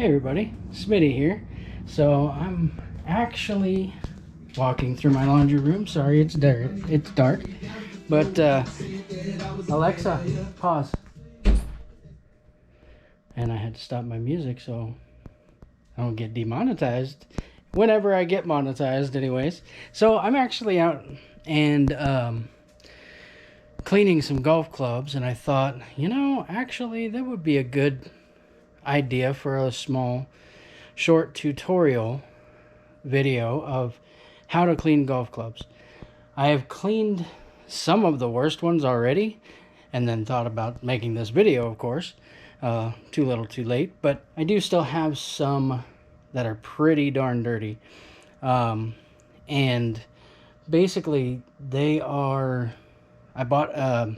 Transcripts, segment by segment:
Hey everybody, Smitty here. So I'm actually walking through my laundry room. Sorry, it's dark. But Alexa, pause. And I had to stop my music so I don't get demonetized. Whenever I get monetized, anyways. So I'm actually out and cleaning some golf clubs, and I thought, actually that would be a good idea for a small, short tutorial video of how to clean golf clubs. I have cleaned some of the worst ones already and then thought about making this video, of course. Too little too late, but I do still have some that are pretty darn dirty. And basically I bought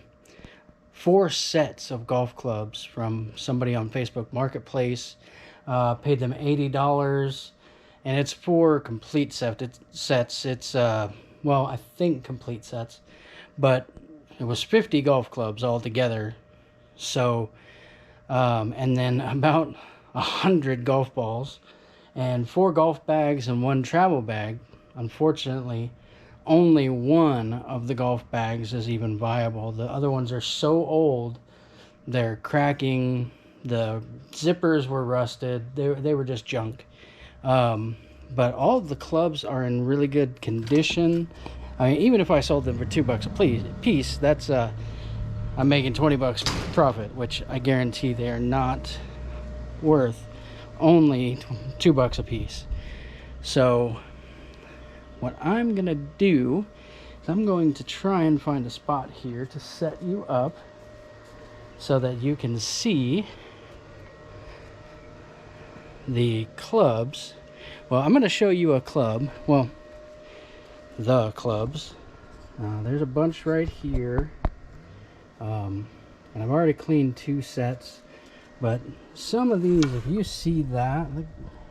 4 sets of golf clubs from somebody on Facebook Marketplace. Paid them $80, and it's 4 complete sets. It's I think complete sets, but it was 50 golf clubs altogether. So, and then about 100 golf balls, and 4 golf bags and 1 travel bag. Unfortunately, only one of the golf bags is even viable. The other ones are so old, they're cracking. The zippers were rusted. They were just junk. But all of the clubs are in really good condition. I mean, even if I sold them for $2 a piece, that's I'm making $20 profit, which I guarantee they are not worth only $2 a piece. So what I'm gonna do is I'm going to try and find a spot here to set you up so that you can see the clubs. Well, I'm going to show you a club. Well, the clubs. There's a bunch right here. And I've already cleaned 2 sets. But some of these, if you see that, look,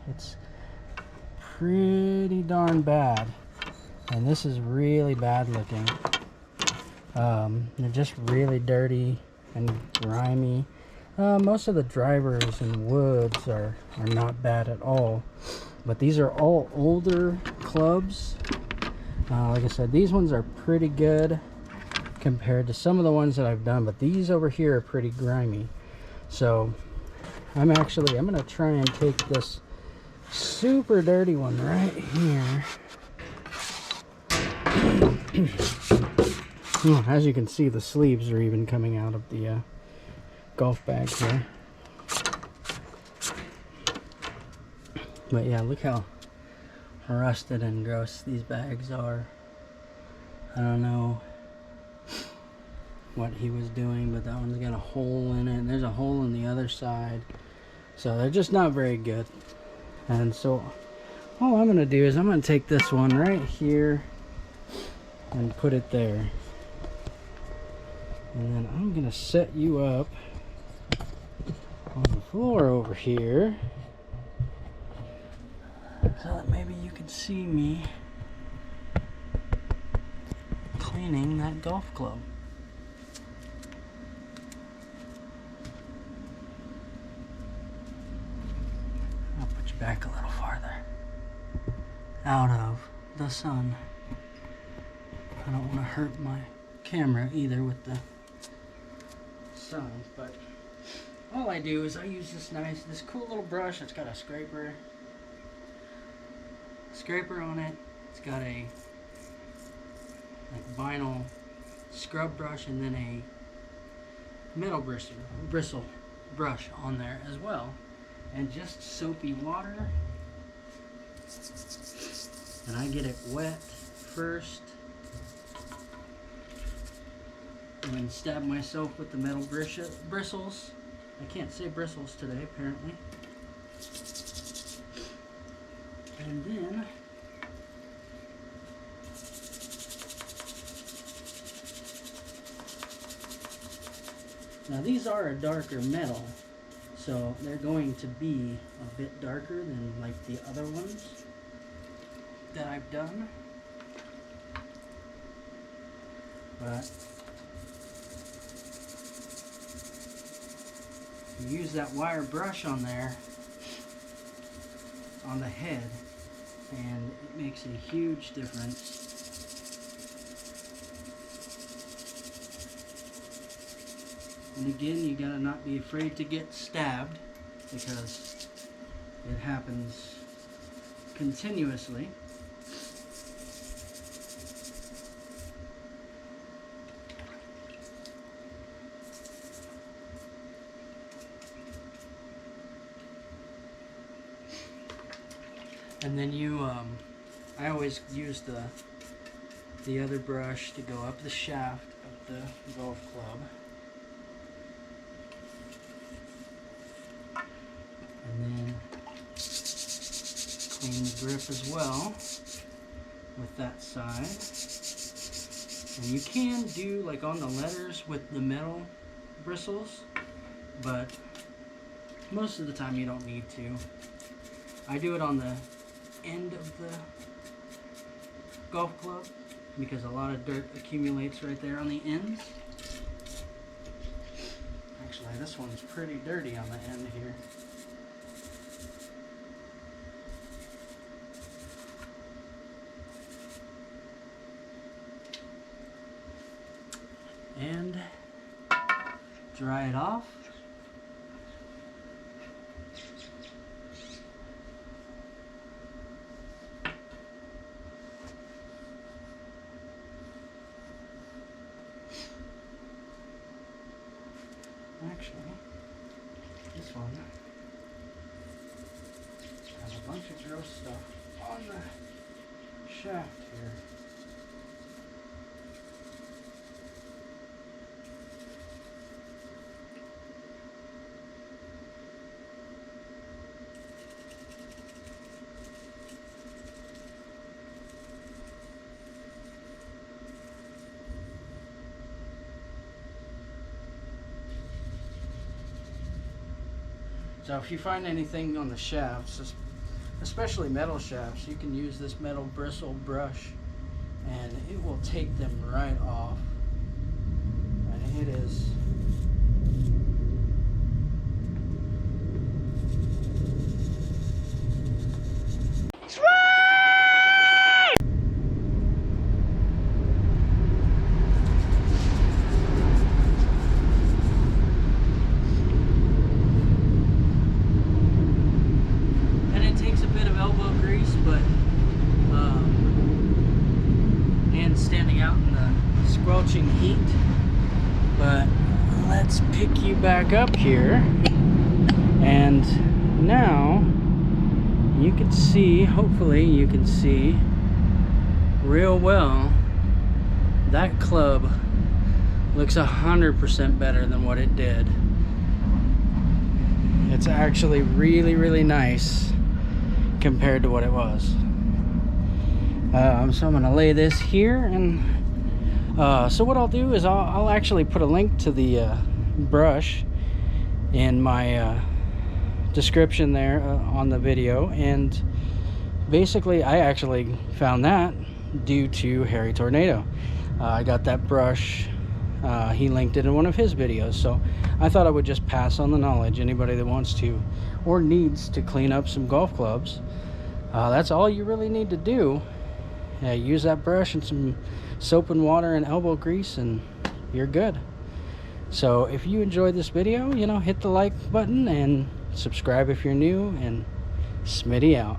it's pretty darn bad. And this is really bad looking. They're just really dirty and grimy. Most of the drivers and woods are not bad at all, but these are all older clubs. Like I said, these ones are pretty good compared to some of the ones that I've done, but these over here are pretty grimy. So I'm gonna try and take this super dirty one right here. As you can see, the sleeves are even coming out of the golf bag here. But yeah, look how rusted and gross these bags are. I don't know what he was doing, but that one's got a hole in it, and there's a hole in the other side. So they're just not very good. And so all I'm gonna do is I'm gonna take this one right here and put it there. And then I'm gonna set you up on the floor over here so that maybe you can see me cleaning that golf club. I'll put you back a little farther out of the sun. I don't want to hurt my camera either with the sun, but all I do is I use this cool little brush. It's got a scraper on it. It's got a vinyl scrub brush and then a metal bristle brush on there as well, and just soapy water, and I get it wet first and then stab myself with the metal bristles. I can't say bristles today, apparently. And then now these are a darker metal, so they're going to be a bit darker than like the other ones that I've done. But you use that wire brush on there, on the head, and it makes a huge difference. And again, you gotta not be afraid to get stabbed, because it happens continuously. And then I always use the other brush to go up the shaft of the golf club. And then clean the grip as well with that side. And you can do like on the letters with the metal bristles, but most of the time you don't need to. I do it on the end of the golf club because a lot of dirt accumulates right there on the ends. Actually, this one's pretty dirty on the end here. And dry it off. Actually, this one has a bunch of gross stuff on the shaft here. So if you find anything on the shafts, especially metal shafts, you can use this metal bristle brush and it will take them right off. And it is squelching heat, but let's pick you back up here, and now you can see, hopefully you can see real well, that club looks 100% better than what it did. It's actually really nice compared to what it was. So I'm gonna lay this here, and so what I'll do is I'll actually put a link to the brush in my description there on the video. And basically I actually found that due to Harry Tornado. I got that brush, he linked it in one of his videos, so I thought I would just pass on the knowledge. Anybody that wants to or needs to clean up some golf clubs, that's all you really need to do. Use that brush and some soap and water and elbow grease, and you're good. So if you enjoyed this video, hit the like button and subscribe if you're new, and Smitty out.